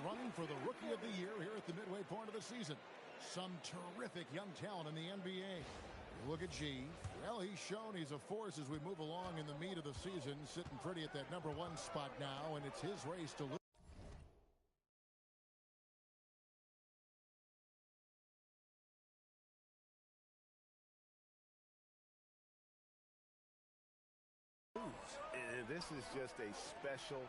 running for the Rookie of the Year here at the midway point of the season. Some terrific young talent in the NBA. Look at G. Well, he's shown he's a force as we move along in the meat of the season, sitting pretty at that #1 spot now, and it's his race to lose. This is just a special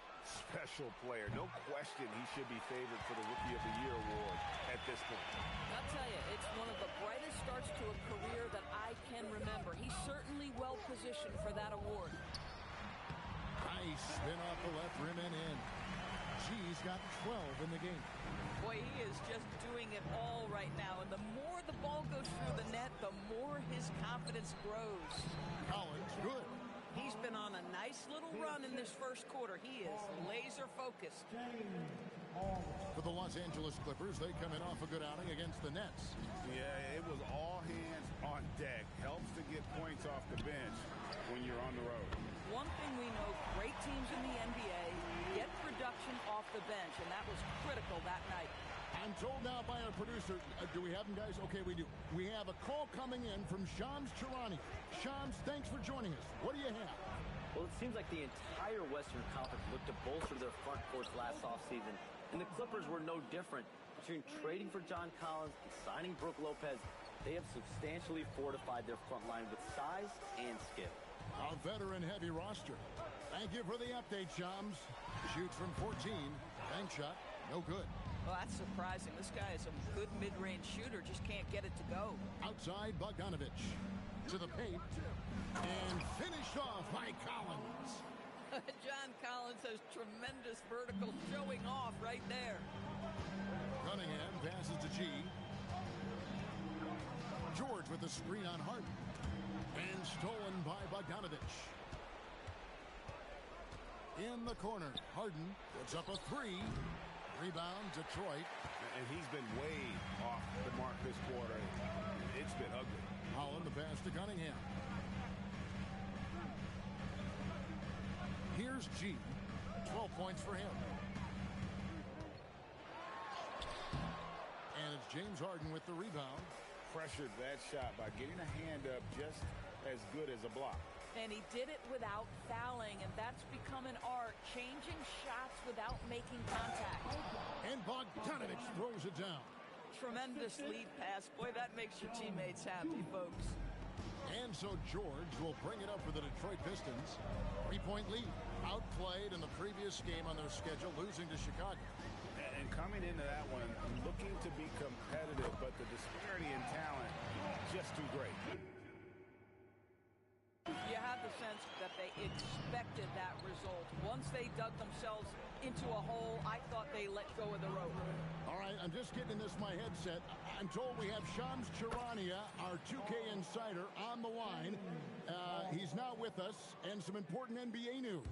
player. No question he should be favored for the Rookie of the Year award at this point. I'll tell you, it's one of the brightest starts to a career that I can remember. He's certainly well positioned for that award. Nice spin off the left rim and in. G's got 12 in the game. Boy, he is just doing it all right now. And the more the ball goes through the net, the more his confidence grows. Collins, good. He's been on a nice little run in this first quarter. He is laser focused. For the Los Angeles Clippers, they come in off a good outing against the Nets. Yeah, it was all hands on deck. Helps to get points off the bench when you're on the road. One thing we know, great teams in the NBA get production off the bench, and that was critical that night. I'm told now by our producer, do we have him, guys? Okay, we do. We have a call coming in from Shams Charania. Shams, thanks for joining us. What do you have? Well, it seems like the entire Western Conference looked to bolster their front courts last offseason, and the Clippers were no different. Between trading for John Collins and signing Brook Lopez, they have substantially fortified their front line with size and skill. A veteran-heavy roster. Thank you for the update, Shams. Shoots from 14. Bank shot, no good. Well, that's surprising. This guy is a good mid-range shooter, just can't get it to go. Outside, Bogdanovich. To the paint. And finished off by Collins. John Collins has tremendous vertical showing off right there. Cunningham passes to G. George with the screen on Harden. And stolen by Bogdanovich. In the corner, Harden puts up a three. Rebound, Detroit. And he's been way off the mark this quarter. It's been ugly. Holland, the pass to Cunningham. Here's G. 12 points for him. And it's James Harden with the rebound. Pressured that shot by getting a hand up just as good as a block. And he did it without fouling, and that's become an art, changing shots without making contact. And Bogdanovich throws it down. Tremendous lead pass. Boy, that makes your teammates happy, folks. And so George will bring it up for the Detroit Pistons. 3-point lead. Outplayed in the previous game on their schedule, losing to Chicago. And coming into that one, looking to be competitive, but the disparity in talent, just too great. You have the sense that they expected that result. Once they dug themselves into a hole, I thought they let go of the rope. All right, I'm just getting this in my headset. I'm told we have Shams Charania, our 2K insider, on the line. He's now with us, and some important NBA news.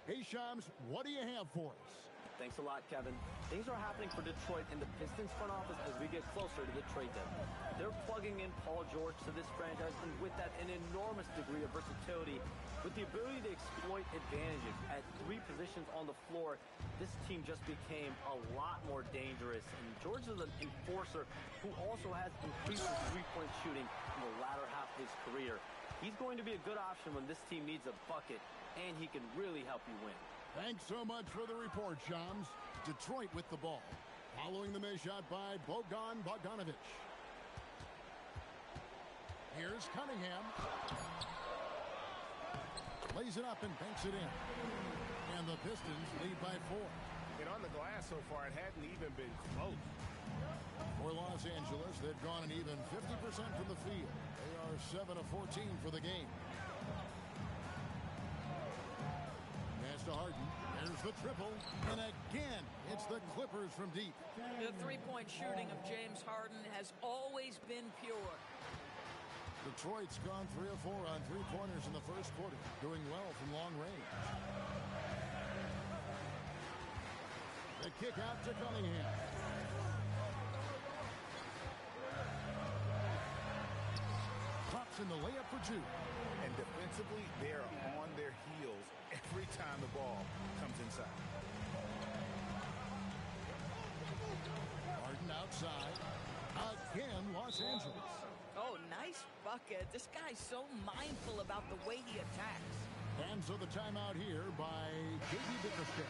Hey, Shams, what do you have for us? Thanks a lot, Kevin. Things are happening for Detroit in the Pistons front office as we get closer to the trade deadline. They're plugging in Paul George to this franchise, and with that, an enormous degree of versatility. With the ability to exploit advantages at 3 positions on the floor, this team just became a lot more dangerous. And George is an enforcer who also has increased his three-point shooting in the latter half of his career. He's going to be a good option when this team needs a bucket, and he can really help you win. Thanks so much for the report, Shams. Detroit with the ball. Following the miss shot by Bogdanovich. Here's Cunningham. Lays it up and banks it in. And the Pistons lead by 4. And on the glass so far, it hadn't even been close. For Los Angeles, they've gone an even 50% from the field. They are 7 of 14 for the game. Pass to Harden. There's the triple. And again, it's the Clippers from deep. The three-point shooting of James Harden has always been pure. Detroit's gone 3 of 4 on three-pointers in the first quarter, doing well from long range. The kick out to Cunningham. Pops in the layup for 2. And defensively, they're on their heels every time the ball comes inside. Harden outside. Again, Los Angeles. Oh, nice bucket. This guy's so mindful about the way he attacks. And so the timeout here by J.D. Bickerstaff.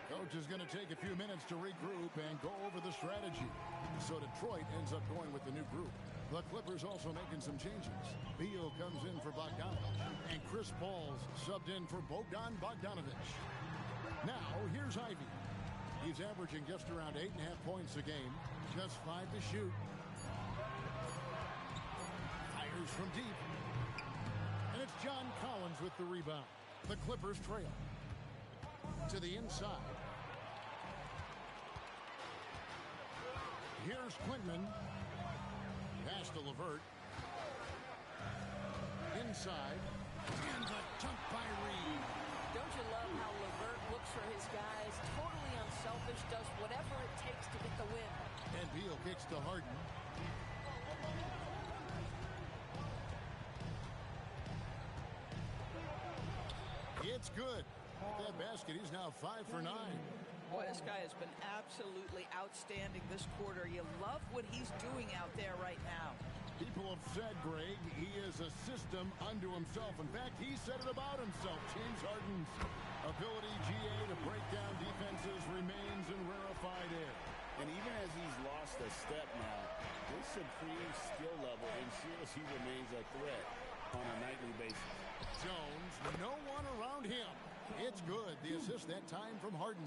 Coach is going to take a few minutes to regroup and go over the strategy. So Detroit ends up going with the new group. The Clippers also making some changes. Beal comes in for Bogdanovich. And Chris Paul's subbed in for Bogdanovich. Now, here's Ivy. He's averaging just around 8.5 points a game. Just 5 to shoot. Fires from deep. And it's John Collins with the rebound. The Clippers trail. To the inside. Here's Klingman. Pass to LeVert. Inside. And the jump by Reed. Don't you love how LeVert looks for his guys? Totally unselfish, does whatever it takes to get the win. And Beal kicks to Harden. It's good. That basket, he's now 5 for 9. Boy, this guy has been absolutely outstanding this quarter. You love what he's doing out there right now. People have said, Greg, he is a system unto himself. In fact, he said it about himself. James Harden's ability, GA, to break down defenses remains in rarefied air. And even as he's lost a step now, his supreme skill level ensures he remains a threat on a nightly basis. Jones, no one around him. It's good. The assist that time from Harden.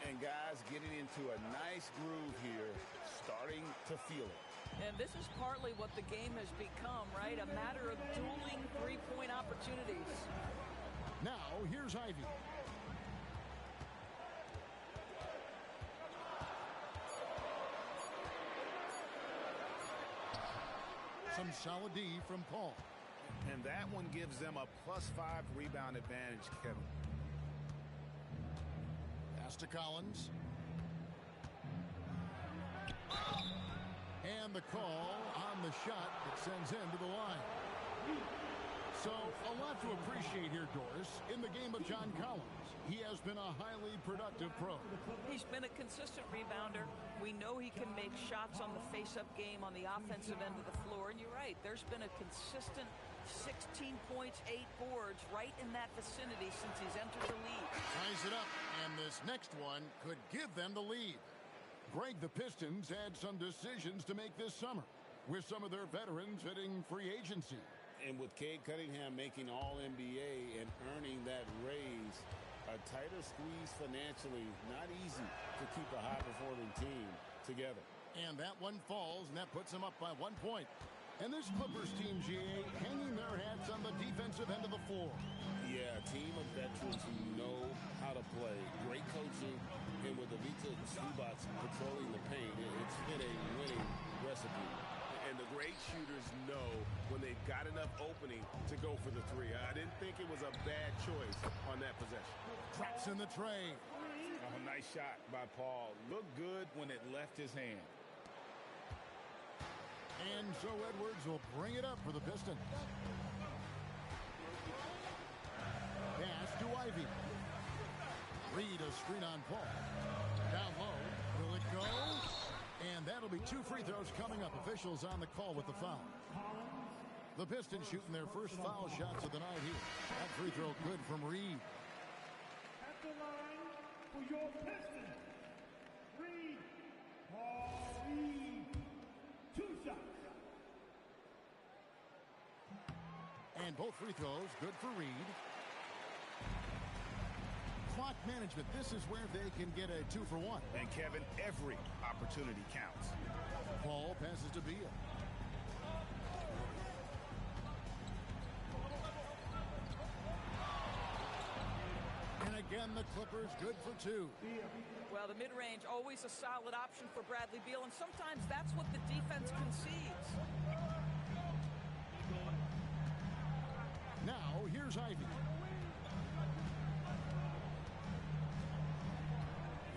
And guys getting into a nice groove here, starting to feel it. And this is partly what the game has become, right? A matter of dueling three-point opportunities. Now, here's Ivy. Some solid D from Paul. And that one gives them a +5 rebound advantage, Kevin. Pass to Collins. And the call on the shot that sends him to the line. So, a lot to appreciate here, Doris, in the game of John Collins. He has been a highly productive pro. He's been a consistent rebounder. We know he can make shots on the face-up game on the offensive end of the floor. And you're right, there's been a consistent 16 points, 8 boards right in that vicinity since he's entered the league. Ties it up, and this next one could give them the lead. Greg, the Pistons had some decisions to make this summer, with some of their veterans hitting free agency. And with Cade Cunningham making All-NBA and earning that raise, a tighter squeeze financially, not easy to keep a high-performing team together. And that one falls, and that puts them up by 1 point. And this Clippers team, GA, hanging their hats on the defensive end of the floor. Yeah, a team of veterans who know how to play. Great coaching, and with Ivica Zubac patrolling the paint, it's been a winning recipe. And the great shooters know when they've got enough opening to go for the three. I didn't think it was a bad choice on that possession. Drops in the tray. Oh, nice shot by Paul. Looked good when it left his hand. And so Edwards will bring it up for the Pistons. Pass to Ivy. Reed a screen on Paul. Down low. Will it go? And that'll be 2 free throws coming up. Officials on the call with the foul. The Pistons shooting their first foul shots of the night here. That free throw good from Reed. At the line for your Pistons, Reed. Paul Reed. 2 shots. And both free throws good for Reed. Clock management. This is where they can get a 2 for 1. And Kevin, every opportunity counts. Paul passes to Beal. And again, the Clippers good for 2. Well, the mid-range, always a solid option for Bradley Beal, and sometimes that's what the defense concedes. Now, here's Ivy.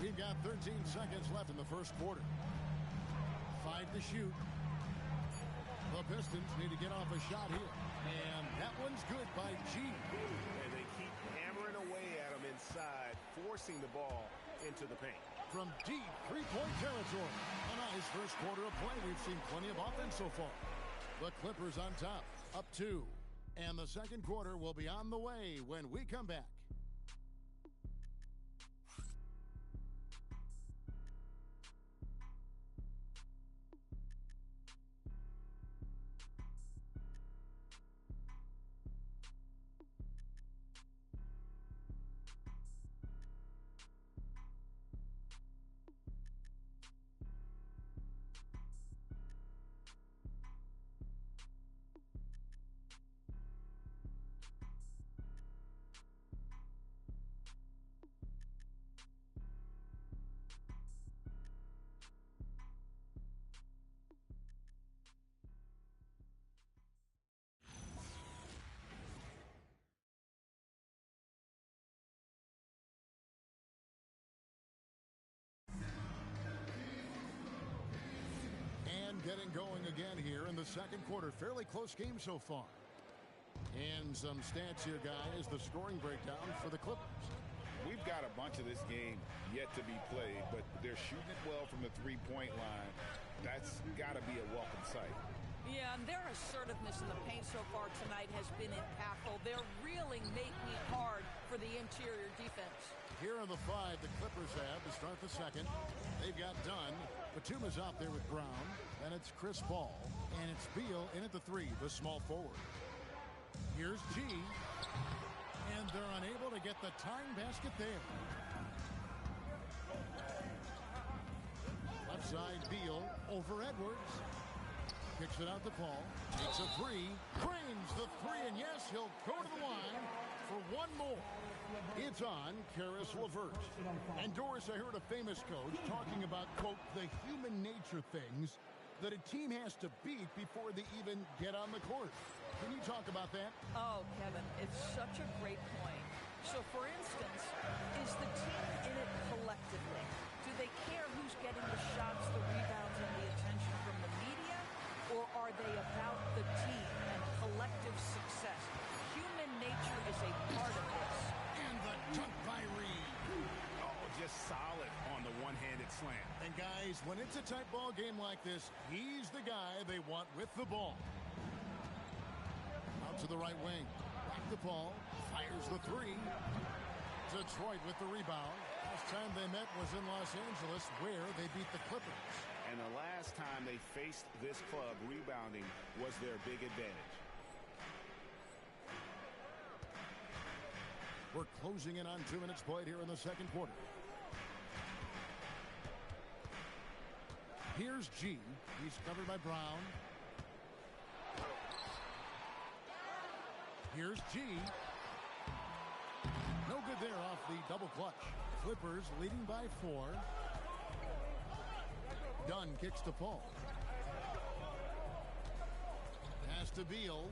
We've got 13 seconds left in the first quarter. 5 to shoot. The Pistons need to get off a shot here. And that one's good by G. And they keep hammering away at him inside, forcing the ball into the paint. from deep three-point territory. A nice first quarter of play. We've seen plenty of offense so far. The Clippers on top, up 2. And the second quarter will be on the way when we come back. Getting going again here in the second quarter. Fairly close game so far. And some stats here, guys. The scoring breakdown for the Clippers. We've got a bunch of this game yet to be played, but they're shooting it well from the three-point line. That's got to be a welcome sight. Yeah, and their assertiveness in the paint so far tonight has been impactful. They're really making it hard for the interior defense. Here are the 5 the Clippers have to start the second. They've got Dunn. Batuma's out there with Brown. And it's Chris Paul. And it's Beal in at the 3, the small forward. Here's G. And they're unable to get the tying basket there. Left side, Beal over Edwards. Kicks it out to Paul. Takes a 3. Frames the 3, and yes, he'll go to the line for one more. It's on Caris LeVert. And Doris, I heard a famous coach talking about, quote, the human nature things that a team has to beat before they even get on the court. Can you talk about that? Oh, Kevin, it's such a great point. So, for instance, is the team in it collectively? Do they care who's getting the shots, the rebounds, and the attention from the media? Or are they about the team and collective success? Human nature is a part of this. And the dunk by Reed. Just solid on the one-handed slam. And guys, when it's a tight ball game like this, he's the guy they want with the ball. Out to the right wing. Back to Paul. Fires the 3. Detroit with the rebound. Last time they met was in Los Angeles, where they beat the Clippers. And the last time they faced this club, rebounding was their big advantage. We're closing in on 2 minutes played here in the second quarter. Here's G. He's covered by Brown. Here's G. No good there off the double clutch. Clippers leading by 4. Dunn kicks to Paul. Pass to Beal.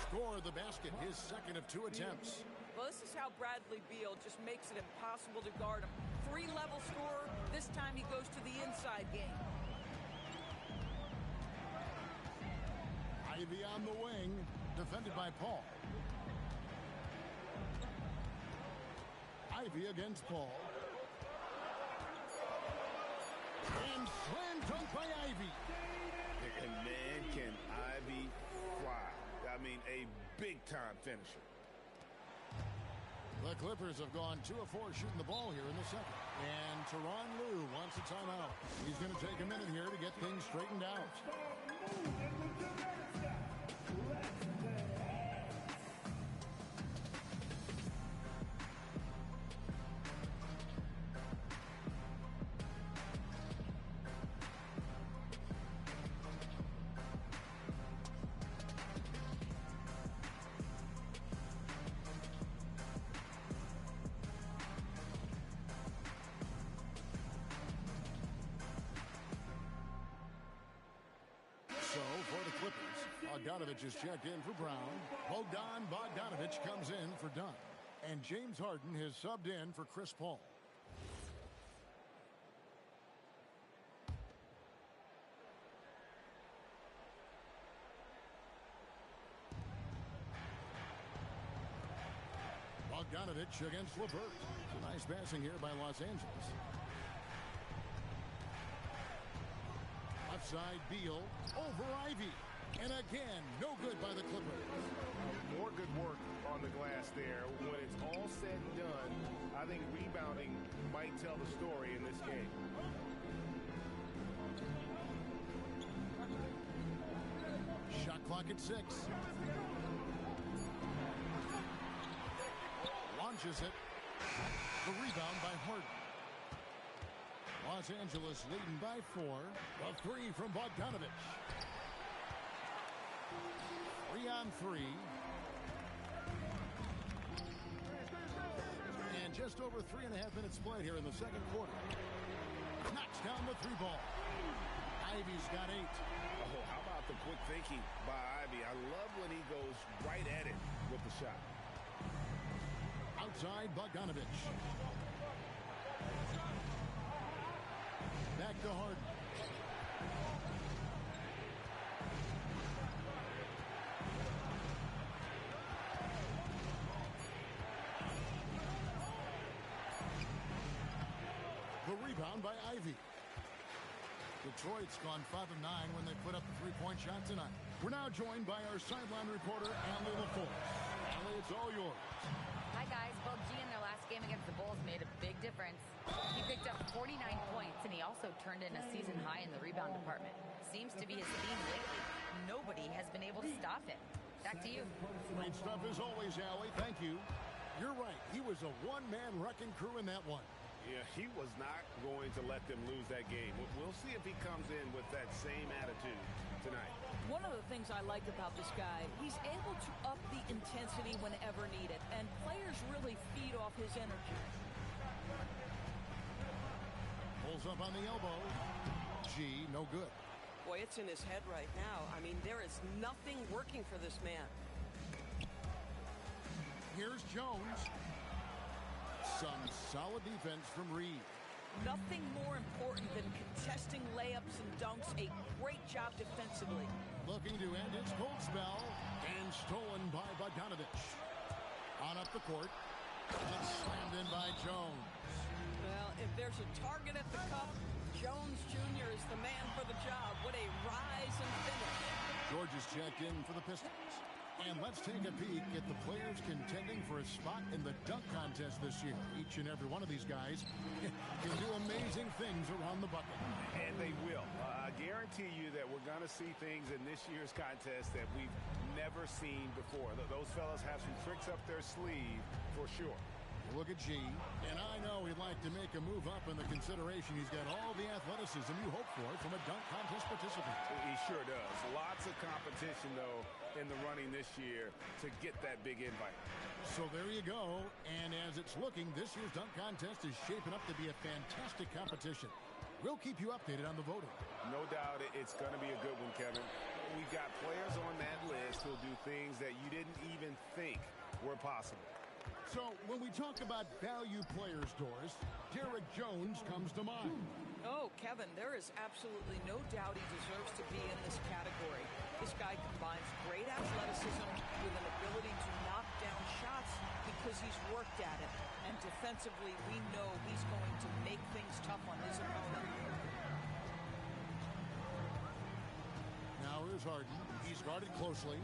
Score the basket, his second of 2 attempts. Well, this is how Bradley Beal just makes it impossible to guard him. 3-level scorer. This time he goes to the inside game. Ivy on the wing, defended by Paul. Ivy against Paul. And slam dunk by Ivy. And man, can Ivy fly. I mean, a big-time finisher. The Clippers have gone 2 of 4 shooting the ball here in the second. And Tyronn Lue wants a timeout. He's going to take a minute here to get things straightened out. Bogdanovich is checked in for Brown. Bogdanovich comes in for Dunn. And James Harden has subbed in for Chris Paul. Bogdanovich against LeVert. Nice passing here by Los Angeles. Left side, Beal over Ivy. And again, no good by the Clippers. More good work on the glass there. When it's all said and done, I think rebounding might tell the story in this game. Shot clock at 6. Launches it. The rebound by Harden. Los Angeles leading by 4. A 3 from Bogdanovich. 3 on 3. And just over 3.5 minutes played here in the second quarter. Knocks down the 3 ball. Ivy's got 8. Oh, how about the quick thinking by Ivy? I love when he goes right at it with the shot. Outside, Bogdanovich. Back to Harden. The rebound by Ivy. Detroit's gone 5 of 9 when they put up the 3-point shot tonight. We're now joined by our sideline reporter, Allie LaForce. Allie, it's all yours. Hi, guys. Well, G in their last game against the Bulls made a big difference. He picked up 49 points, and he also turned in a season high in the rebound department. Seems to be his theme lately. Nobody has been able to stop him. Back to you. Great stuff as always, Allie. Thank you. You're right. He was a one-man wrecking crew in that one. Yeah, he was not going to let them lose that game. We'll see if he comes in with that same attitude tonight. One of the things I like about this guy, he's able to up the intensity whenever needed, and players really feed off his energy. Pulls up on the elbow. G, no good. Boy, it's in his head right now. I mean, there is nothing working for this man. Here's Jones. Some solid defense from Reed. Nothing more important than contesting layups and dunks. A great job defensively. Looking to end his cold spell. And stolen by Bogdanovich. On up the court. And slammed in by Jones. Well, if there's a target at the cup, Jones Jr. is the man for the job. What a rise and finish. George is checked in for the Pistons. And let's take a peek at the players contending for a spot in the dunk contest this year. Each and every one of these guys can do amazing things around the bucket. And they will. I guarantee you that we're going to see things in this year's contest that we've never seen before. Those fellas have some tricks up their sleeve for sure. Look at G, and I know he'd like to make a move up in the consideration. He's got all the athleticism you hope for from a dunk contest participant. He sure does. Lots of competition, though, in the running this year to get that big invite. So there you go, and as it's looking, this year's dunk contest is shaping up to be a fantastic competition. We'll keep you updated on the voting. No doubt it's going to be a good one, Kevin. We've got players on that list who'll do things that you didn't even think were possible. So when we talk about value players, Doris, Derek Jones comes to mind. Oh, Kevin, there is absolutely no doubt he deserves to be in this category. This guy combines great athleticism with an ability to knock down shots because he's worked at it. And defensively, we know he's going to make things tough on his opponent. Now here's Harden. He's guarded closely.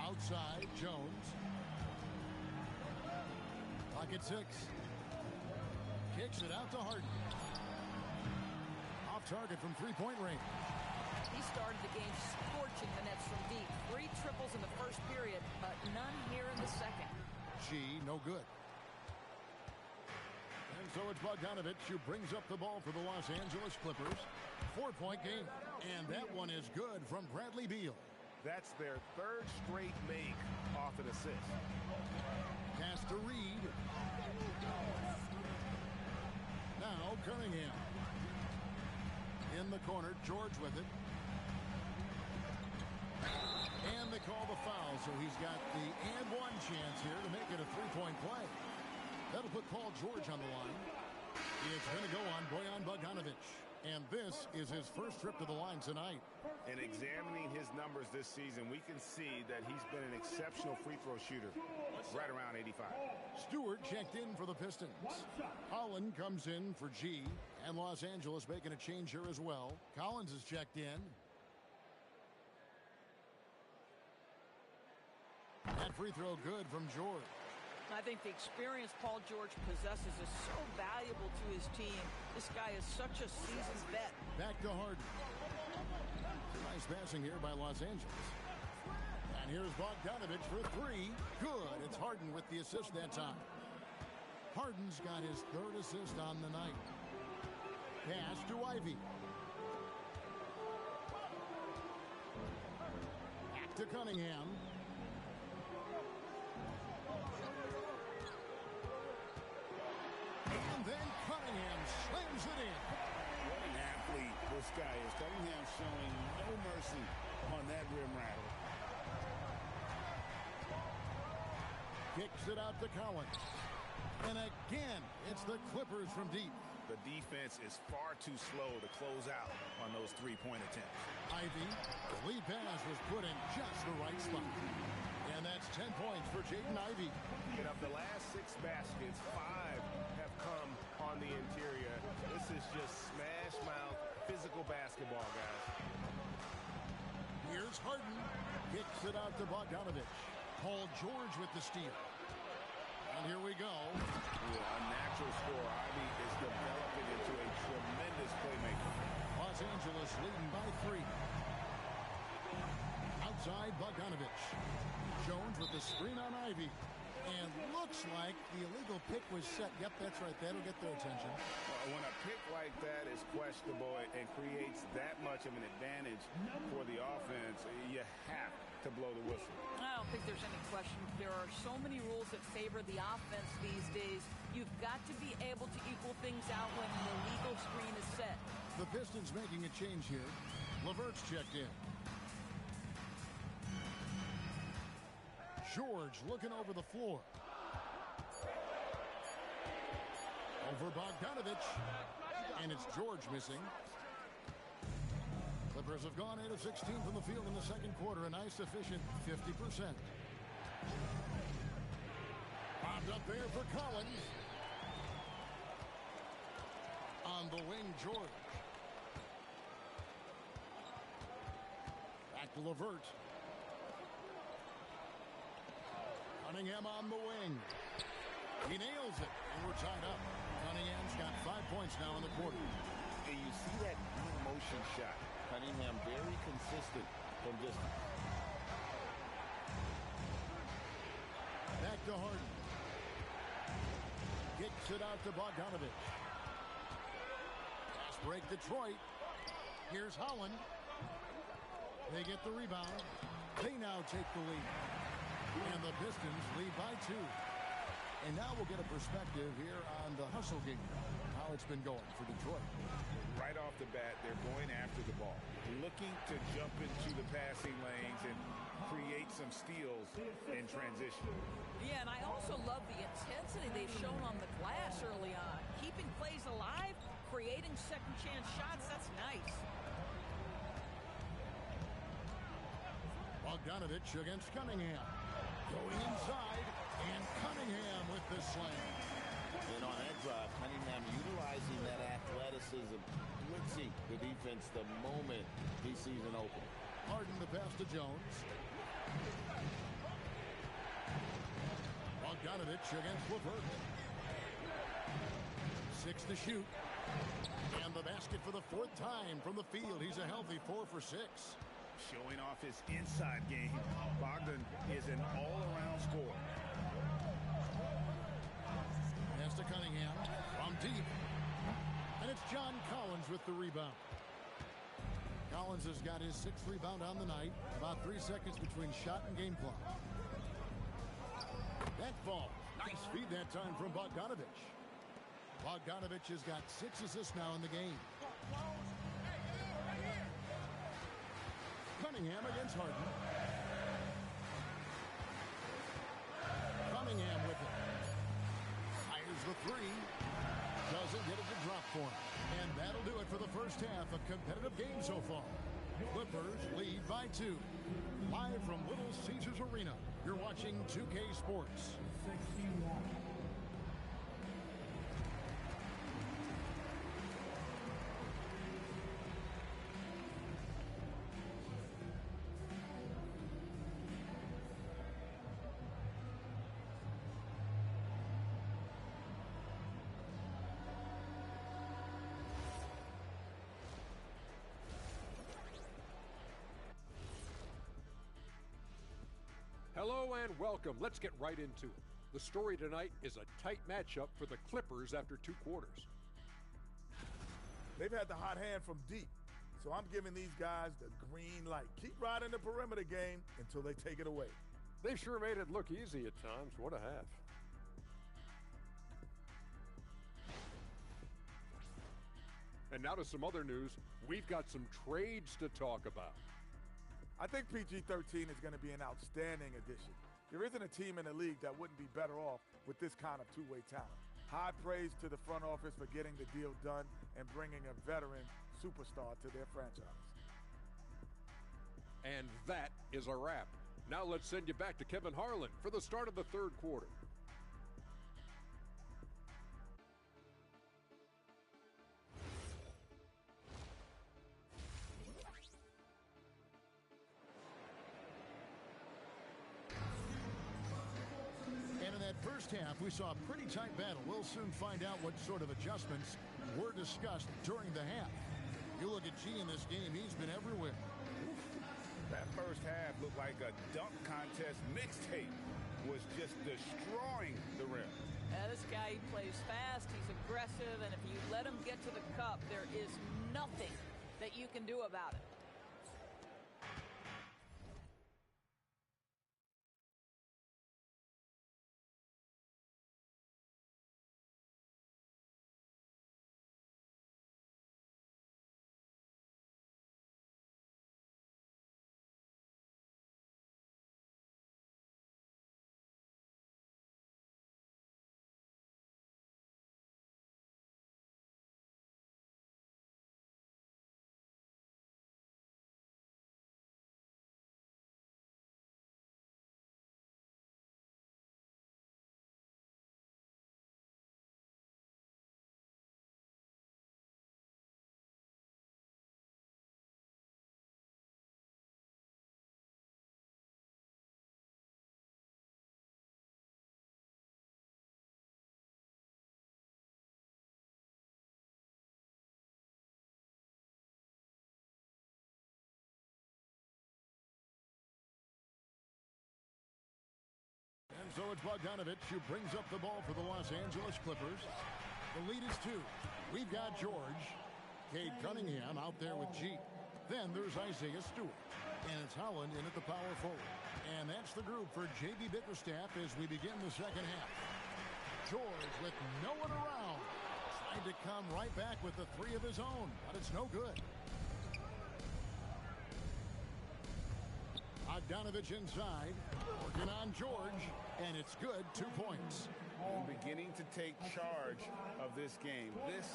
Outside, Jones. Clock at 6. Kicks it out to Harden. Off target from three-point range. He started the game scorching the nets from deep. 3 triples in the first period, but none here in the second. G, no good. And so it's Bogdanovich who brings up the ball for the Los Angeles Clippers. 4-point game. And that one is good from Bradley Beal. That's their 3rd straight make off an assist. Pass to Reed. Now Cunningham. In the corner, George with it. And they call the foul, so he's got the and one chance here to make it a 3-point play. That'll put Paul George on the line. It's going to go on Bojan Bogdanovich. And this is his first trip to the line tonight. And examining his numbers this season, we can see that he's been an exceptional free throw shooter, right around 85. Stewart checked in for the Pistons. Holland comes in for G, and Los Angeles making a change here as well. Collins is checked in. That free throw good from George. I think the experience Paul George possesses is so valuable to his team. This guy is such a seasoned vet. Back to Harden. Nice passing here by Los Angeles. And here's Bogdanovich for three. Good. It's Harden with the assist that time. Harden's got his third assist on the night. Pass to Ivy. Back to Cunningham. And then Cunningham slams it in. What an athlete this guy is. Cunningham showing no mercy on that rim rattle. Kicks it out to Collins. And again, it's the Clippers from deep. The defense is far too slow to close out on those three-point attempts. Ivy, the lead pass was put in just the right spot. And that's 10 points for Jaden Ivey. And of the last 6 baskets, 5 have come on the interior. This is just smash mouth, physical basketball, guys. Here's Harden. Kicks it out to Bogdanovich. Paul George with the steal. And here we go. Yeah, a natural scorer. Ivy is developing into a tremendous playmaker. Los Angeles leading by 3. Outside Bogdanovich. Jones with the screen on Ivy. And looks like the illegal pick was set. Yep, that's right. That'll get their attention. When a pick like that is questionable and creates that much of an advantage for the offense, you have to blow the whistle. I don't think there's any question. There are so many rules that favor the offense these days. You've got to be able to equal things out when the legal screen is set. The Pistons making a change here. LeVert's checked in. George looking over the floor. Over Bogdanovich. And it's George missing. Clippers have gone 8 of 16 from the field in the second quarter. A nice efficient 50%. Bombed up there for Collins. On the wing, George. Back to LeVert. Cunningham on the wing. He nails it, and we're tied up. Cunningham's got 5 points now in the quarter. And you see that deep motion shot. Cunningham very consistent from distance. Back to Harden. Kicks it out to Bogdanovich. Fast break Detroit. Here's Holland. They get the rebound. They now take the lead. And the Pistons lead by 2. And now we'll get a perspective here on the hustle game. How it's been going for Detroit. Right off the bat, they're going after the ball. Looking to jump into the passing lanes and create some steals in transition. Yeah, and I also love the intensity they've shown on the glass early on. Keeping plays alive, creating second chance shots, that's nice. Bogdanovich against Cunningham. Going inside, and Cunningham with the slam. And on that drive, Cunningham utilizing that athleticism, blitzing the defense the moment he sees an opening. Harden the pass to Jones. Bogdanovich against LeVert. 6 to shoot. And the basket for the 4th time from the field. He's a healthy 4 for 6. Showing off his inside game. Bogdan is an all-around scorer. Pass to Cunningham from deep. And it's John Collins with the rebound. Collins has got his 6th rebound on the night. About 3 seconds between shot and game clock. That fall. Nice feed that time from Bogdanovich. Bogdanovich has got 6 assists now in the game. Cunningham against Harden. Cunningham with it. Fires the 3. Doesn't get it to drop for him. And that'll do it for the first half. A competitive game so far. Clippers lead by 2. Live from Little Caesars Arena, you're watching 2K Sports. 61. Hello and welcome. Let's get right into it. The story tonight is a tight matchup for the Clippers after 2 quarters. They've had the hot hand from deep, so I'm giving these guys the green light. Keep riding the perimeter game until they take it away. They've sure made it look easy at times. What a half. And now to some other news. We've got some trades to talk about. I think PG-13 is going to be an outstanding addition. There isn't a team in the league that wouldn't be better off with this kind of two-way talent. High praise to the front office for getting the deal done and bringing a veteran superstar to their franchise. And that is a wrap. Now let's send you back to Kevin Harlan for the start of the 3rd quarter. First half, we saw a pretty tight battle. We'll soon find out what sort of adjustments were discussed during the half. You look at G in this game, he's been everywhere. That first half looked like a dunk contest mixtape. Was just destroying the rim. This guy, he plays fast, he's aggressive, and if you let him get to the cup, there is nothing that you can do about it. And so it's Bogdanovich who brings up the ball for the Los Angeles Clippers. The lead is 2. We've got George. Cade Cunningham out there with G. Then there's Isaiah Stewart. And it's Holland in at the power forward. And that's the group for J.B. Bickerstaff as we begin the second half. George with no one around. Tried to come right back with the 3 of his own, but it's no good. Bogdanovich inside, working on George, and it's good, 2 points. And beginning to take charge of this game. This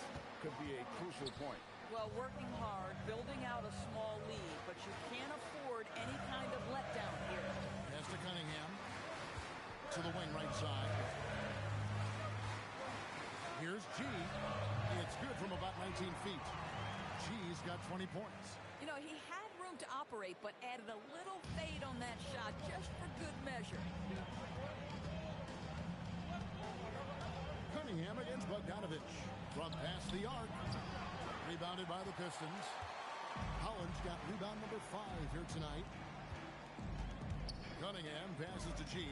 could be a crucial point. Well, working hard, building out a small lead, but you can't afford any kind of letdown here. Pass to Cunningham. To the wing right side. Here's G. It's good from about 19 feet. G's got 20 points. You know, he had room to operate, but added a little fade on that shot just for good measure. Cunningham against Bogdanovich. From past the arc. Rebounded by the Pistons. Holland's got rebound number 5 here tonight. Cunningham passes to G.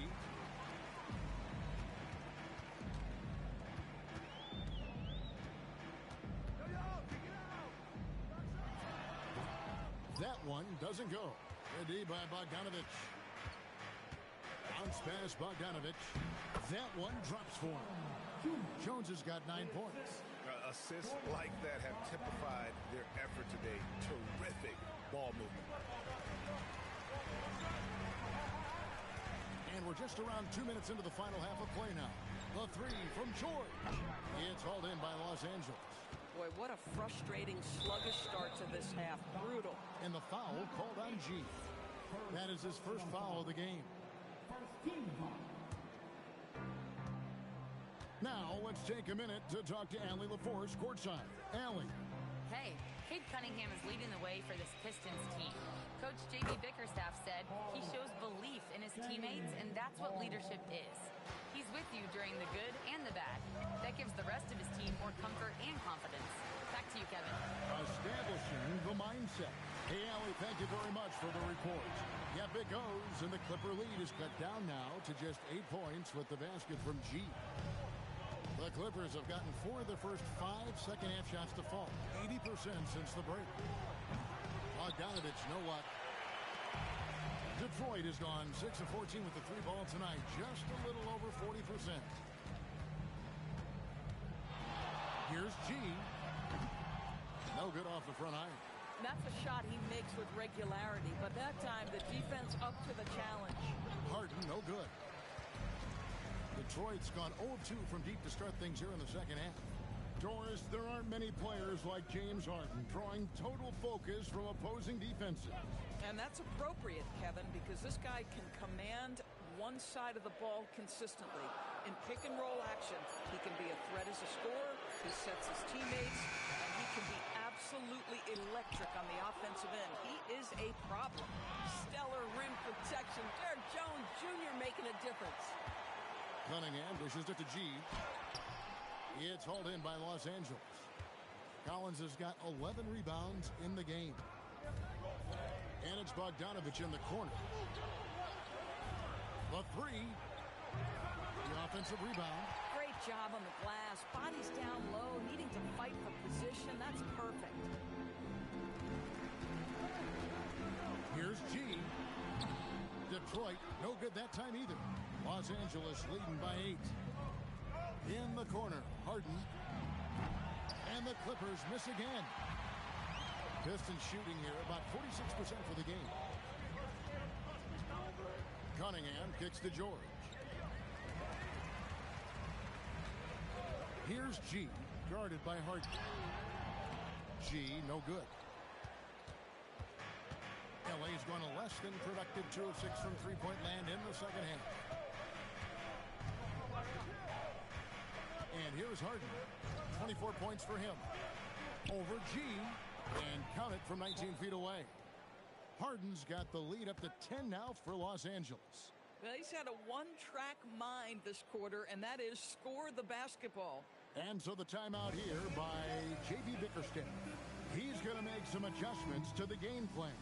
That one doesn't go. Good D by Bogdanovich. Bounce pass Bogdanovich. That one drops for him. Jones has got 9 points. Assists like that have typified their effort today. Terrific ball movement. And we're just around 2 minutes into the final half of play now. The three from George. It's hauled in by Los Angeles. Boy, what a frustrating, sluggish start to this half. Brutal. And the foul called on G. That is his first foul of the game. Now, let's take a minute to talk to Allie LaForce courtside. Allie. Hey, Cade Cunningham is leading the way for this Pistons team. Coach J.B. Bickerstaff said he shows belief in his teammates, and that's what leadership is. He's with you during the good and the bad. That gives the rest of his team more comfort and confidence. Back to you, Kevin. Establishing the mindset. Hey, Allie, thank you very much for the report. Yep, it goes, and the Clipper lead is cut down now to just 8 points with the basket from G. The Clippers have gotten 4 of their first 5 second-half shots to fall. 80% since the break. Bogdanovich, know what? Detroit has gone 6 of 14 with the 3-ball tonight. Just a little over 40%. Here's G. No good off the front iron. That's a shot he makes with regularity, but that time the defense up to the challenge. Harden, no good. Detroit's gone 0-2 from deep to start things here in the second half. Doris, there aren't many players like James Harden drawing total focus from opposing defenses. And that's appropriate, Kevin, because this guy can command one side of the ball consistently. In pick-and-roll action, he can be a threat as a scorer, he sets his teammates, and he can be absolutely electric on the offensive end. He is a problem. Stellar rim protection. Derek Jones Jr. making a difference. Cunningham dishes it to G. It's hauled in by Los Angeles. Collins has got 11 rebounds in the game. And it's Bogdanovich in the corner. The three. The offensive rebound. Great job on the glass. Bodies down low, needing to fight for position. That's perfect. Here's G. Detroit, no good that time either. Los Angeles leading by 8. In the corner, Harden. And the Clippers miss again. Pistons shooting here about 46% for the game. Cunningham kicks to George. Here's G, guarded by Harden. G, no good. LA's gone a less than productive 2 of 6 from three-point land in the second half. And here's Harden. 24 points for him. Over G, and count it from 19 feet away. Harden's got the lead up to 10 now for Los Angeles. Well, he's had a one-track mind this quarter, and that is score the basketball. And so the timeout here by J.B. Bickerstaff. He's going to make some adjustments to the game plan.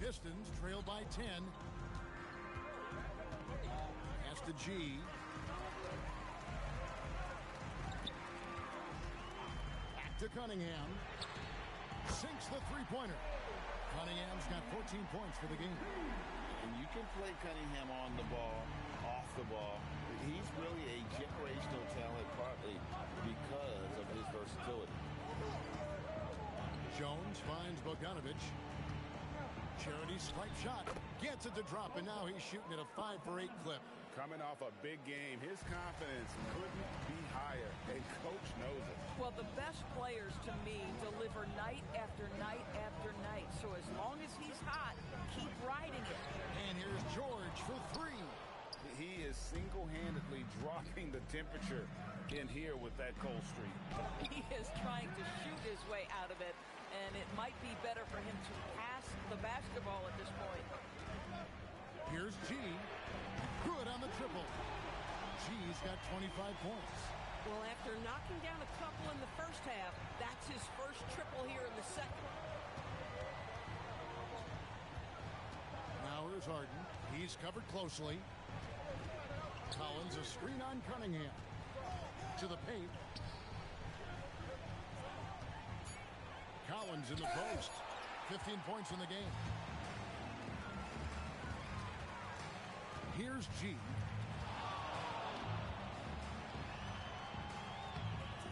Pistons trail by 10. Pass to G. Back to Cunningham. Sinks the three-pointer. Cunningham's got 14 points for the game. And you can play Cunningham on the ball, off the ball. He's really a generational talent partly because of his versatility. Jones finds Bogdanovich. Charity stripe shot. Gets it to drop, and now he's shooting at a 5 for 8 clip. Coming off a big game, his confidence couldn't be higher, and Coach knows it. Well, the best players, to me, deliver night after night after night. So as long as he's hot, keep riding it. And here's George for 3. He is single-handedly dropping the temperature in here with that cold streak. He is trying to shoot his way out of it, and it might be better for him to pass the basketball at this point. Here's G. Good on the triple. G's got 25 points. Well, after knocking down a couple in the first half, that's his first triple here in the second. Now here's Harden. He's covered closely. Collins, a screen on Cunningham. To the paint. Collins in the post. 15 points in the game. Here's G.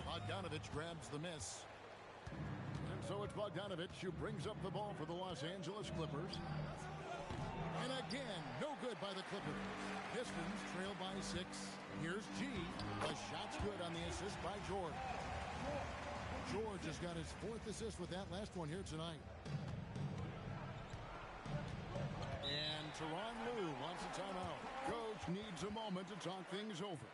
Bogdanovich grabs the miss. And so it's Bogdanovich who brings up the ball for the Los Angeles Clippers. And again, no good by the Clippers. Pistons trail by 6. Here's G. The shot's good on the assist by George. George has got his 4th assist with that last one here tonight. And Tyronn Lue wants a timeout. Coach needs a moment to talk things over.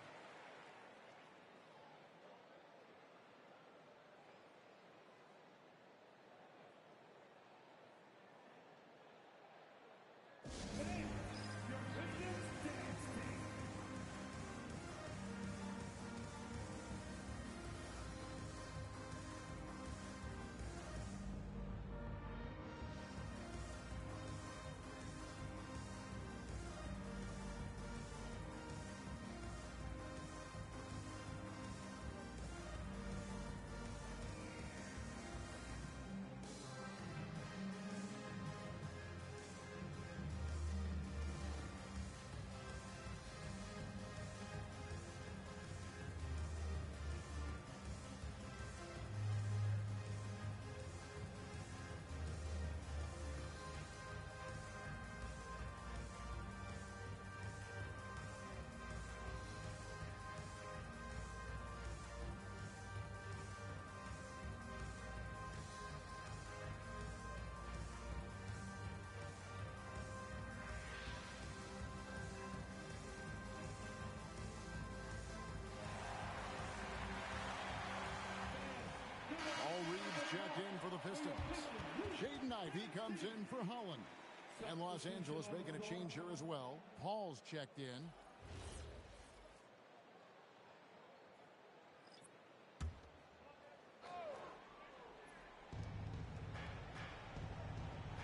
All Reeves checked in for the Pistons. Jaden Ivey comes in for Holland. And Los Angeles making a change here as well. Paul's checked in.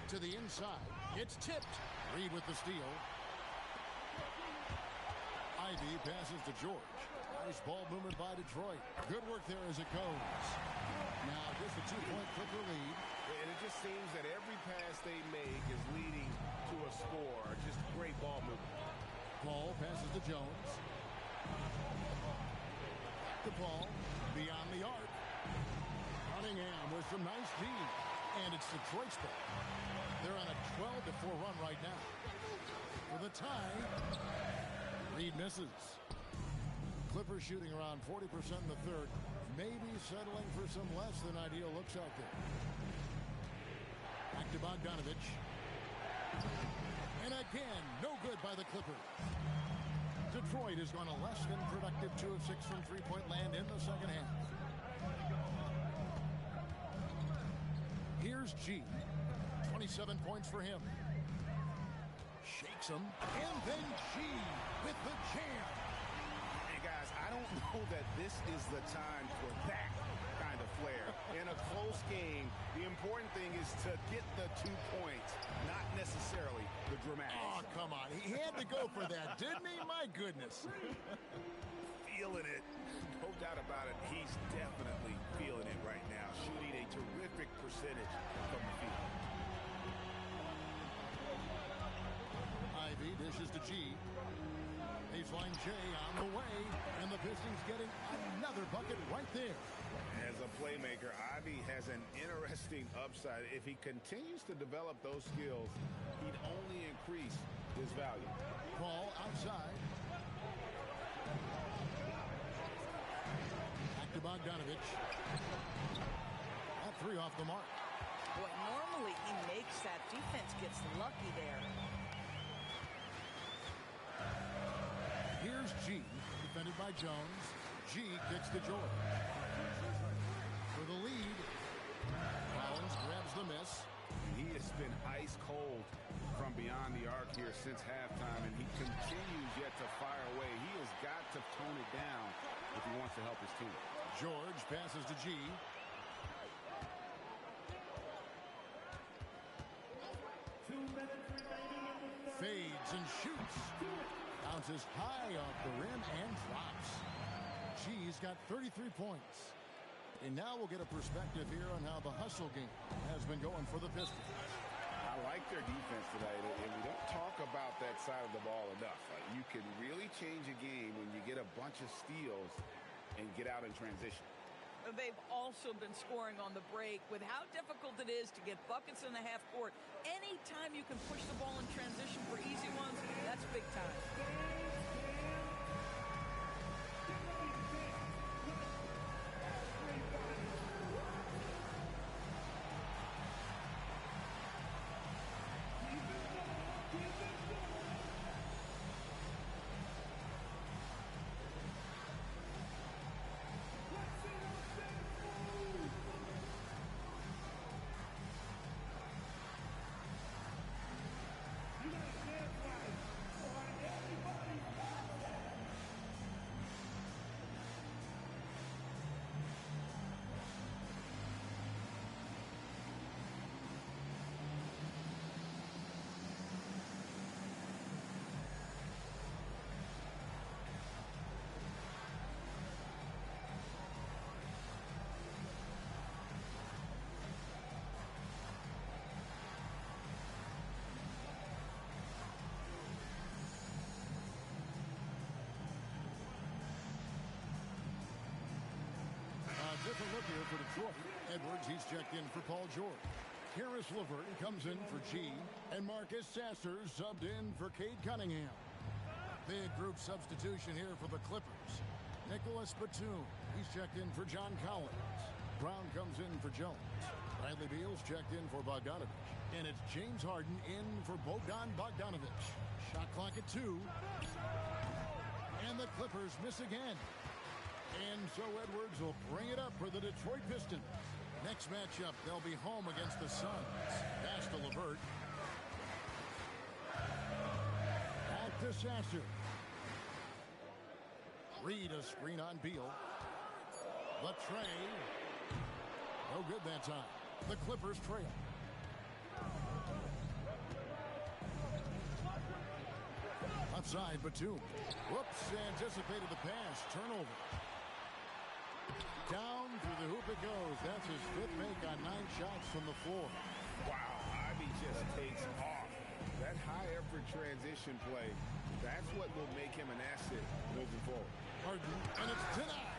To the inside. It's tipped. Reed with the steal. Ivey passes to George. Nice ball movement by Detroit. Good work there as it goes. Now just a 2-point Clipper lead. And it just seems that every pass they make is leading to a score. Just great ball movement. Paul passes to Jones. The ball beyond the arc. Cunningham with some nice D. And it's Detroit's ball. They're on a 12-4 run right now. For the tie, Reed misses. Clippers shooting around 40% in the third. Maybe settling for some less than ideal looks out there. Back to Bogdanovich. And again, no good by the Clippers. Detroit has gone a less than productive 2 of 6 from three-point land in the second half. Here's G. 27 points for him. Shakes him. And then G with the jam. Hey, guys, I don't know that this is the time for that kind of flair. In a close game, the important thing is to get the 2 points, not necessarily the dramatics. Oh, come on. He had to go for that, didn't he? My goodness. Feeling it. No doubt about it. He's definitely feeling it right now. Shooting a terrific percentage from the field. Ivey dishes to G. Baseline J on the way. And the Pistons getting another bucket right there. As a playmaker, Ivey has an interesting upside. If he continues to develop those skills, he'd only increase his value. Ball outside. Back to Bogdanovich. All three off the mark. Boy, normally he makes that. Defense gets lucky there. Here's G, defended by Jones. G kicks to George. For the lead. Collins grabs the miss. He has been ice cold from beyond the arc here since halftime, and he continues yet to fire away. He has got to tone it down if he wants to help his team. George passes to G. Fades and shoots. Bounces high off the rim and drops. G's got 33 points. And now we'll get a perspective here on how the hustle game has been going for the Pistons. I like their defense tonight, and we don't talk about that side of the ball enough. You can really change a game when you get a bunch of steals and get out in transition. They've also been scoring on the break. With how difficult it is to get buckets in the half court, anytime you can push the ball in transition for easy ones, that's big time. Different look here for Detroit. Edwards, he's checked in for Paul George. Harris LeVert comes in for G. And Marcus Sasser subbed in for Cade Cunningham. Big group substitution here for the Clippers. Nicholas Batum, he's checked in for John Collins. Brown comes in for Jones. Bradley Beal's checked in for Bogdanovich. And it's James Harden in for Bogdanovich. Shot clock at 2. And the Clippers miss again. And so Edwards will bring it up for the Detroit Pistons. Next matchup, they'll be home against the Suns. Pass to LeVert. Back to Sasser. Reed a screen on Beal. Latrey. No good that time. The Clippers trail. Outside Batum. Whoops, anticipated the pass. Turnover. Down through the hoop it goes. That's his fifth make on 9 shots from the floor. Wow, Ivy just takes off. That high-effort transition play, that's what will make him an asset moving forward. Harden, and it's denied.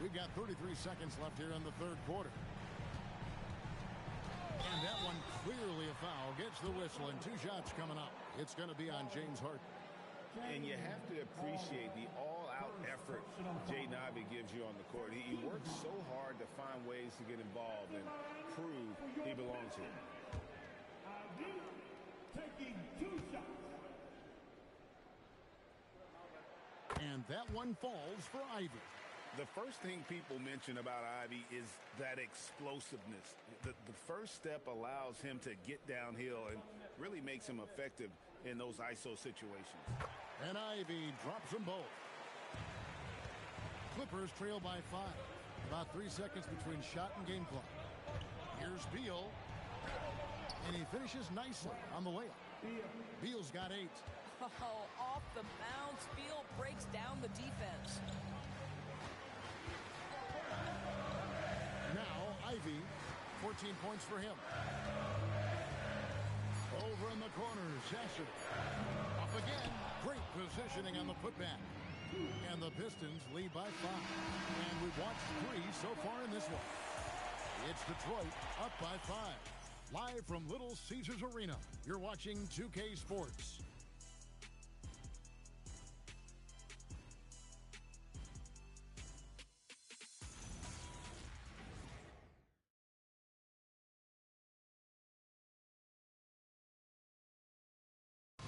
We've got 33 seconds left here in the third quarter. And that one clearly a foul. Gets the whistle, and 2 shots coming up. It's going to be on James Harden. And you have to appreciate the all-out effort Jaden Ivey gives you on the court. He works so hard to find ways to get involved and prove he belongs here. Taking 2 shots. And that one falls for Ivy. The first thing people mention about Ivy is that explosiveness. The first step allows him to get downhill and really makes him effective in those ISO situations. And Ivy drops them both. Clippers trail by 5. About 3 seconds between shot and game clock. Here's Beal. And he finishes nicely on the layup. Beal's got 8. Oh, off the bounce. Beal breaks down the defense. Now, Ivy, 14 points for him. Over in the corner, Sasser. Up again. Great positioning on the putback. And the Pistons lead by 5. And we've watched 3 so far in this one. It's Detroit up by 5. Live from Little Caesars Arena, you're watching 2K Sports.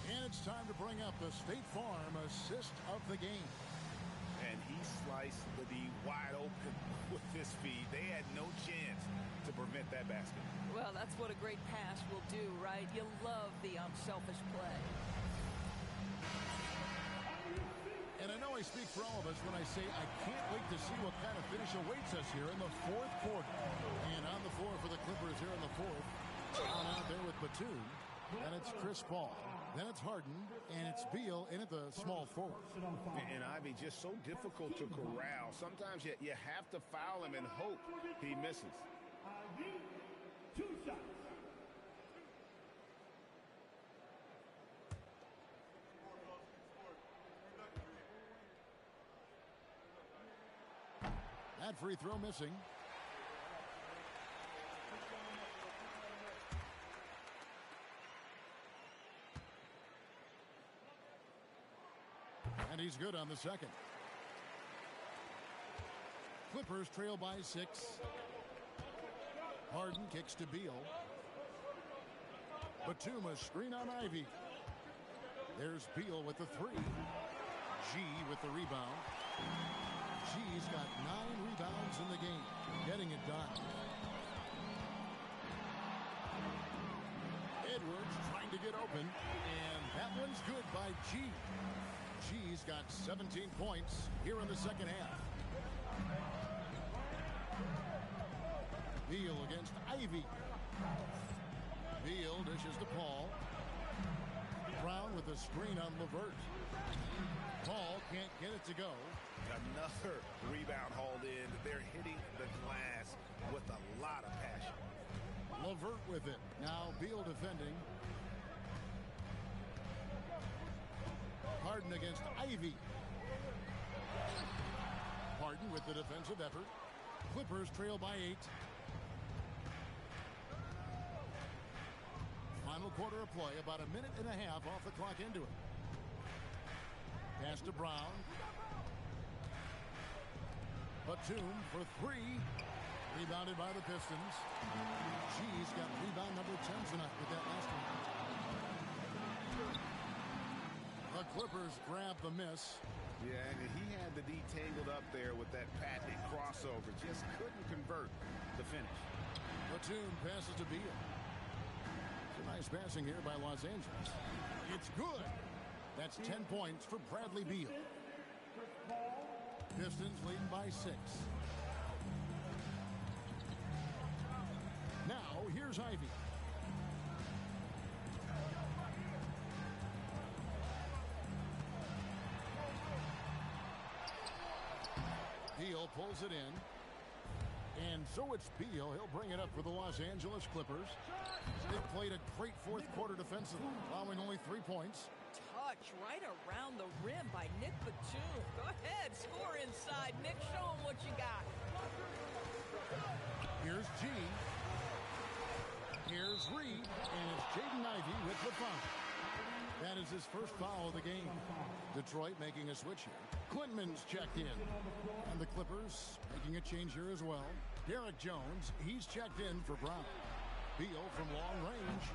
And it's time to bring up the State Farm assist of the game. And he sliced the D wide open with his feet. They had no chance to prevent that basket. Well, that's what a great pass will do, right? You love the unselfish play. And I know I speak for all of us when I say I can't wait to see what kind of finish awaits us here in the 4th quarter. And on the floor for the Clippers here in the 4th. On out there with Batum. Then it's Chris Paul. Then it's Harden. And it's Beal in at the small forward. And Ivy, just so difficult to corral. Sometimes you have to foul him and hope he misses. 2 shots. That free throw missing. And he's good on the second. Clippers trail by 6. Harden kicks to Beal. Batum a screen on Ivy. There's Beal with the 3. G with the rebound. G's got 9 rebounds in the game. Getting it done. Edwards trying to get open. And that one's good by G. G's got 17 points here in the second half. Beal against Ivy. Beal dishes to Paul. Brown with a screen on LeVert. Paul can't get it to go. Another rebound hauled in. They're hitting the glass with a lot of passion. LeVert with it. Now Beal defending. Harden against Ivy. Harden with the defensive effort. Clippers trail by 8. Final quarter of play, about a minute and a half off the clock into it. Pass to Brown. Batum for 3. Rebounded by the Pistons. G's got rebound number 10 tonight with that last one. The Clippers grab the miss. Yeah, and he had the D tangled up there with that patented crossover. Just couldn't convert the finish. Batum passes to Beal. Some nice passing here by Los Angeles. It's good. That's 10 points for Bradley Beal. Pistons leading by 6. Now, here's Ivy. Beal pulls it in. And so it's Beal. He'll bring it up for the Los Angeles Clippers. They've played a great 4th quarter defensively, allowing only 3 points. Touch right around the rim by Nick Batum. Go ahead, score inside. Nick, show him what you got. Here's G. Here's Reed. And it's Jaden Ivey with the foul. That is his first foul of the game. Detroit making a switch here. Quinman's checked in. And the Clippers making a change here as well. Derek Jones, he's checked in for Brown. Beal from long range.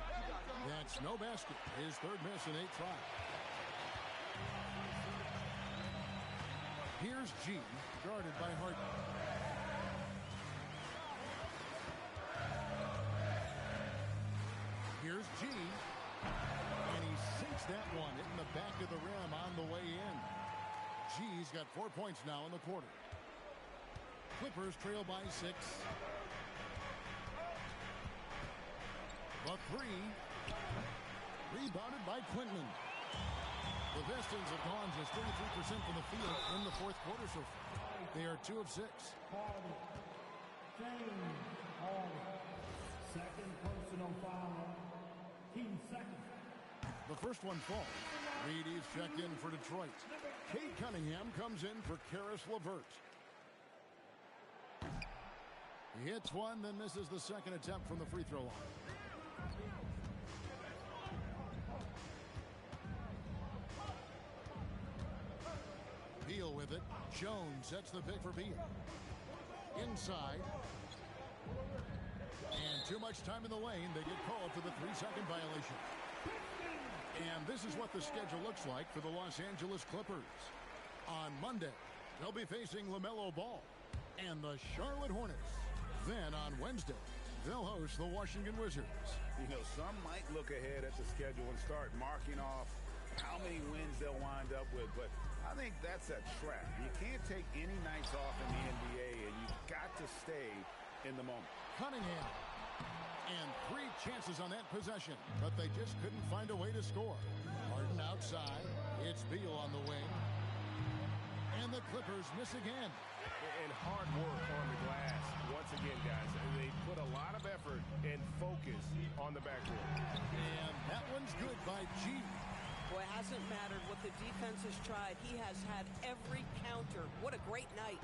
That's no basket. His 3rd miss in 8 tries. Here's G, guarded by Harden. Here's G. And he sinks that one, hitting the back of the rim on the way in. G's got 4 points now in the quarter. Clippers trail by 6. The 3. Rebounded by Quinman. The Pistons have gone just 33% from the field in the 4th quarter so far. They are 2 of 6. Second personal foul. Team second. The first one falls. Reedy's checked in for Detroit. Kate Cunningham comes in for Karis LeVert. He hits one, then misses the second attempt from the free throw line. Beal with it. Jones sets the pick for Beal. Inside. And too much time in the lane. They get called for the 3-second violation. And this is what the schedule looks like for the Los Angeles Clippers. On Monday, they'll be facing LaMelo Ball and the Charlotte Hornets. Then on Wednesday, they'll host the Washington Wizards. You know, some might look ahead at the schedule and start marking off how many wins they'll wind up with, but I think that's a trap. You can't take any nights off in the NBA, and you've got to stay in the moment. Cunningham. And 3 chances on that possession, but they just couldn't find a way to score. Harden outside. It's Beal on the wing. And the Clippers miss again. And hard work on the glass. Once again, guys, they put a lot of effort and focus on the backcourt. And that one's good by G. Boy, it hasn't mattered what the defense has tried. He has had every counter. What a great night.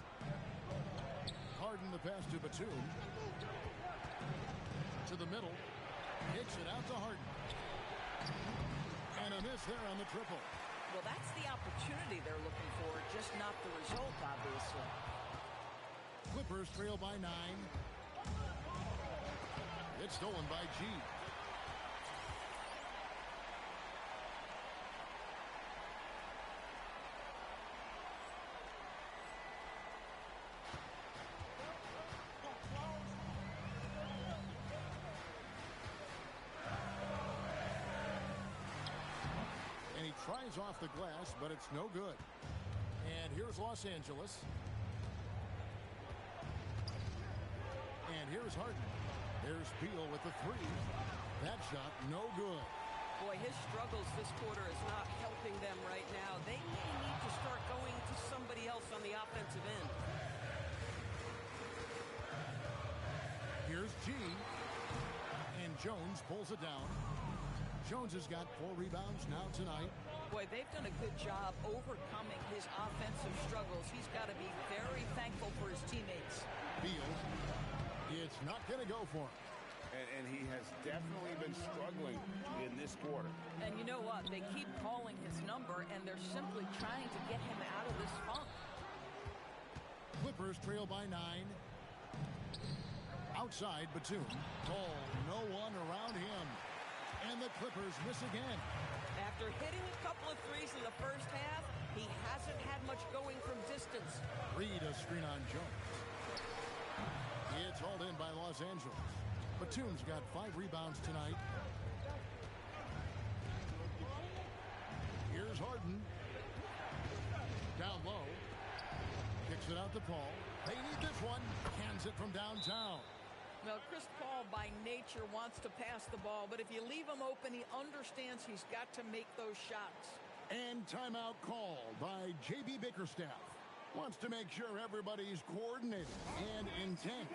Harden the pass to Batum. To the middle. Kicks it out to Harden. And a miss there on the triple. Well, that's the opportunity they're looking for, just not the result, obviously. Clippers trail by 9. It's stolen by G. Tries off the glass, but it's no good. And here's Los Angeles. And here's Harden. There's Beal with the 3. That shot, no good. Boy, his struggles this quarter is not helping them right now. They may need to start going to somebody else on the offensive end. Here's G. And Jones pulls it down. Jones has got 4 rebounds now tonight. Boy, they've done a good job overcoming his offensive struggles. He's got to be very thankful for his teammates. Beal, it's not going to go for him. And he has definitely been struggling in this quarter. And you know what? They keep calling his number, and they're simply trying to get him out of this funk. Clippers trail by 9. Outside, Batum. Oh, no one around him. And the Clippers miss again. After hitting a couple of threes in the first half, he hasn't had much going from distance. Reed a screen on Jones. It's hauled in by Los Angeles. Batum's got 5 rebounds tonight. Here's Harden. Down low. Kicks it out to Paul. They need this one. Hands it from downtown. Well, Chris Paul, by nature, wants to pass the ball, but if you leave him open, he understands he's got to make those shots. And timeout called by J.B. Bickerstaff. Wants to make sure everybody's coordinated and intent.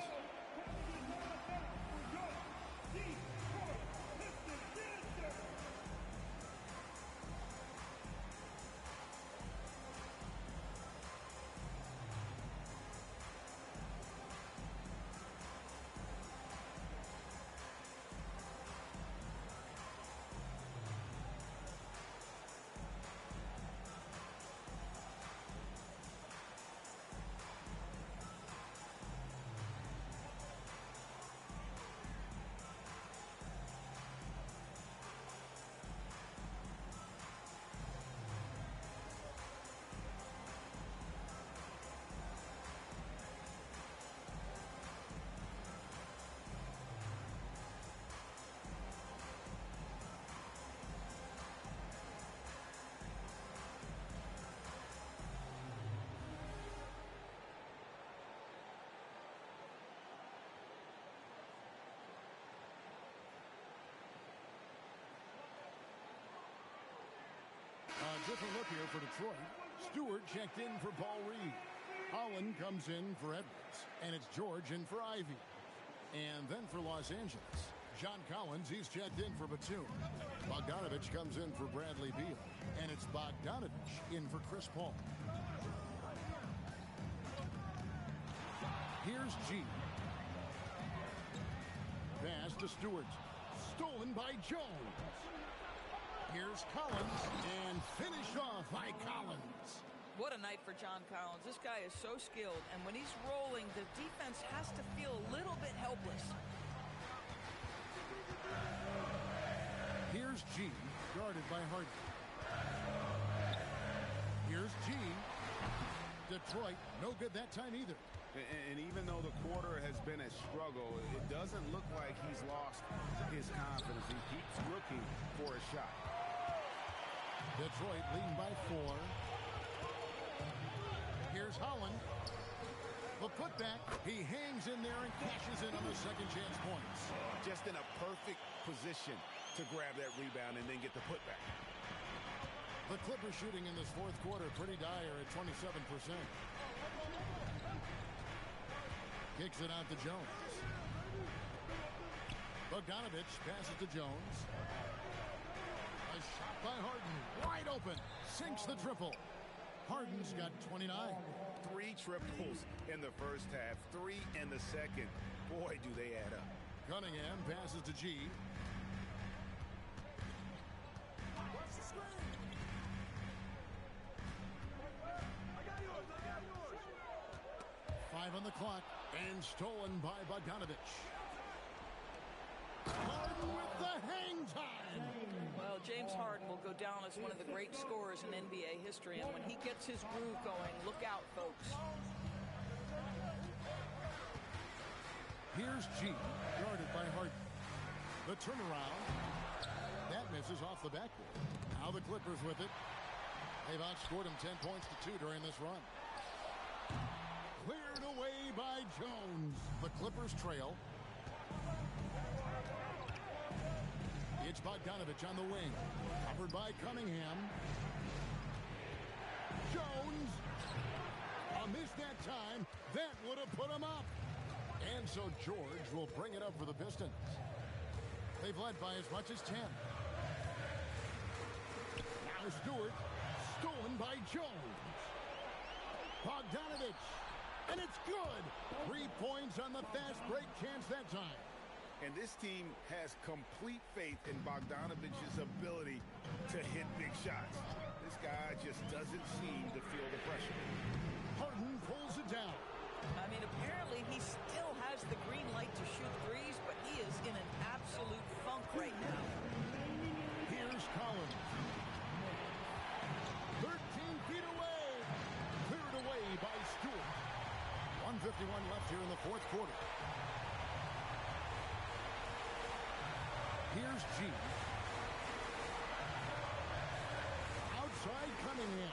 A different look here for Detroit. Stewart checked in for Paul Reed. Holland comes in for Edwards. And it's George in for Ivy. And then for Los Angeles, John Collins, he's checked in for Batum. Bogdanovich comes in for Bradley Beal. And it's Bogdanovich in for Chris Paul. Here's G. Pass to Stewart. Stolen by Jones. Here's Collins. And finished off by Collins. What a night for John Collins. This guy is so skilled. And when he's rolling, the defense has to feel a little bit helpless. Here's G. Guarded by Harden. Here's G. Detroit, no good that time either. And even though the quarter has been a struggle, it doesn't look like he's lost his confidence. He keeps looking for a shot. Detroit leading by 4. Here's Holland. The putback. He hangs in there and cashes in on the second chance points. Just in a perfect position to grab that rebound and then get the putback. The Clippers shooting in this fourth quarter pretty dire at 27%. Kicks it out to Jones. Bogdanovich passes to Jones. A shot by Harden. Wide open. Sinks the triple. Harden's got 29. 3 triples in the first half. 3 in the second. Boy, do they add up. Cunningham passes to G. 5 on the clock. And stolen by Bogdanovich. Harden with the hang time. Well, James Harden will go down as one of the great scorers in NBA history. And when he gets his groove going, look out, folks. Here's G. Guarded by Harden. The turnaround. That misses off the backboard. Now the Clippers with it. They've outscored him 10 points to 2 during this run. Cleared away by Jones. The Clippers trail. It's Bogdanovich on the wing. Covered by Cunningham. Jones. A miss that time. That would have put him up. And so George will bring it up for the Pistons. They've led by as much as 10. Now Stewart. Stolen by Jones. Bogdanovich. And it's good. 3 points on the fast break chance that time. And this team has complete faith in Bogdanovich's ability to hit big shots. This guy just doesn't seem to feel the pressure. Harden pulls it down. I mean, apparently he still has the green light to shoot threes, but he is in an absolute funk right now. Here's Collins. 13 feet away. Cleared away by Stewart. 1:51 left here in the fourth quarter. Here's G. Outside Cunningham.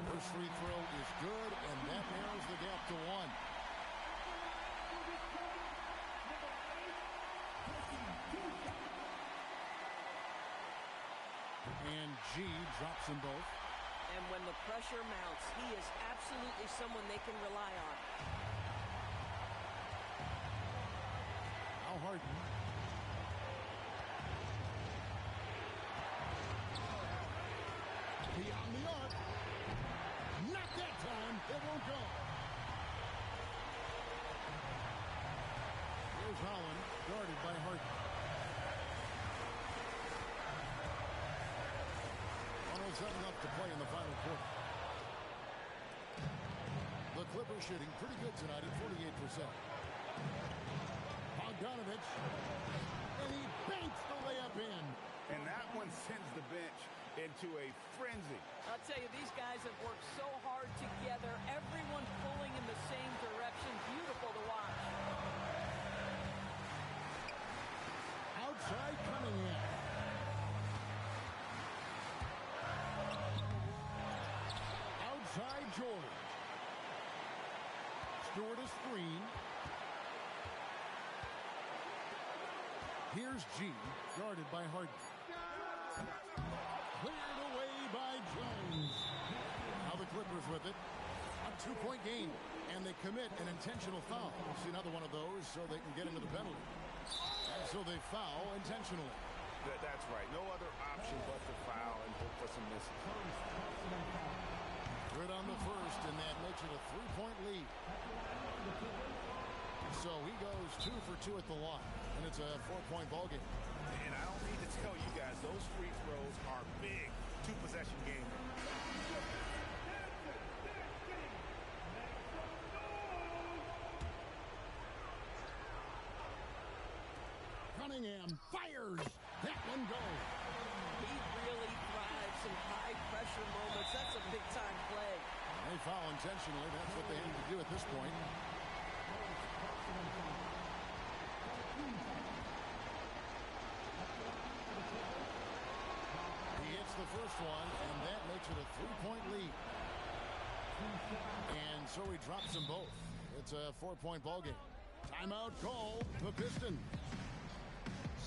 First free throw is good, and that narrows the gap to 1. And G drops them both. And when the pressure mounts, he is absolutely someone they can rely on. Now Harden. Beyond the arc. Not that time. It won't go. Here's Holland, guarded by Harden. 107 left to play in the final quarter. The Clippers shooting pretty good tonight at 48%. Bogdanovich, and he banks the layup in. And that one sends the bench into a frenzy. I'll tell you, these guys have worked so hard together. Everyone pulling in the same direction. Beautiful to watch. Outside Cunningham. Outside George. Stewart is screen. Here's G, guarded by Harden. Cleared away by Jones. Clippers with it. A 2-point game. And they commit an intentional foul. See another one of those so they can get into the penalty. And so they foul intentionally. That's right. No other option but to foul and hope for some misses. Good on the first, and that makes it a 3-point lead. So he goes 2 for 2 at the line, and it's a 4-point ball game. And I don't need to tell you guys, those free throws are big. 2-possession game. Cunningham fires. That one goes. He really thrives in high-pressure moments. That's a big-time play. They foul intentionally. That's what they need to do at this point. He hits the first one, and that makes it a 3-point lead. And so he drops them both. It's a 4-point ball game. Timeout call. The Pistons.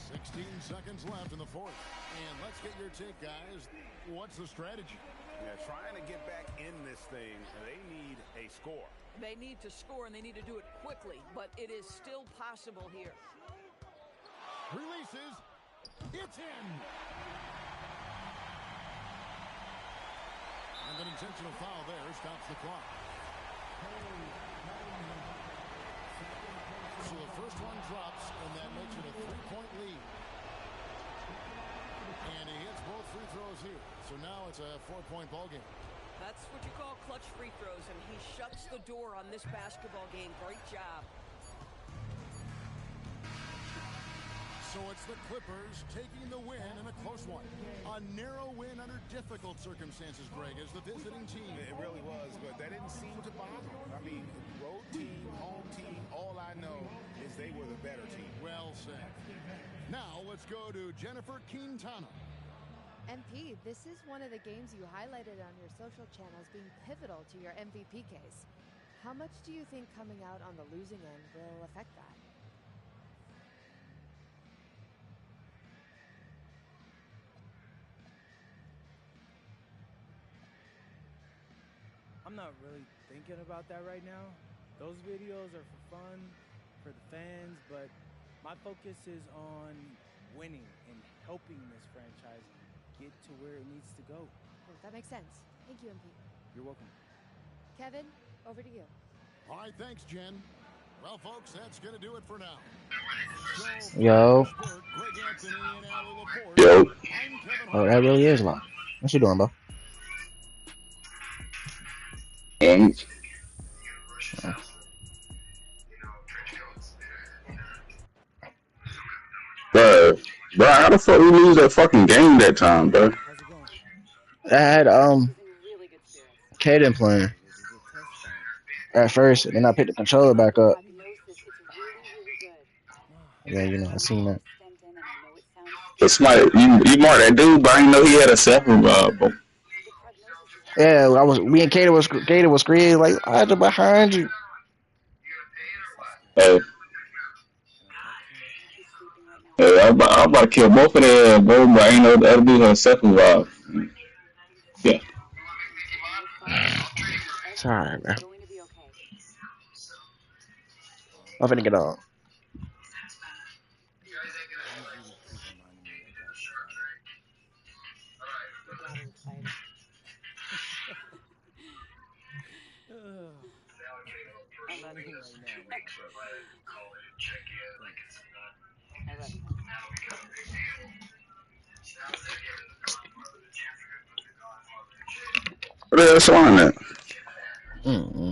16 seconds left in the fourth. And let's get your take, guys. What's the strategy? Yeah, trying to get back in this thing, they need a score. They need to score, and they need to do it quickly, but it is still possible here. Releases. It's in. And an intentional foul there stops the clock. So the first one drops, and that makes it a 3-point lead. And he hits both free throws here. So now it's a 4-point ball game. That's what you call clutch free throws, and he shuts the door on this basketball game. Great job. So it's the Clippers taking the win in a close one. A narrow win under difficult circumstances, Greg, as the visiting team. It really was, but that didn't seem to bother them. I mean, road team, home team, all I know is they were the better team. Well said. Now let's go to Jennifer Quintana. MP, this is one of the games you highlighted on your social channels being pivotal to your MVP case. How much do you think coming out on the losing end will affect that? I'm not really thinking about that right now. Those videos are for fun, for the fans, but my focus is on winning and helping this franchise get to where it needs to go. Oh, that makes sense. Thank you, MP. You're welcome. Kevin, over to you. All right, thanks, Jen. Well, folks, that's going to do it for now. Yo. Yo. Oh, that really is long. What you doing, bro? And bro, how the fuck we lose that fucking game that time, bro? I had Caden playing at first, and then I picked the controller back up. Yeah, you know, I seen that. But Smite, you marked that dude, but I didn't know he had a self-revive, bro. Yeah, me and Caden was screaming like, I had behind you. Hey, I'm about to kill both of them, bro, but I ain't know the other dude had a self-revive. Yeah. Sorry, man. I'm finna get on. What the hell's on that? Mm-hmm.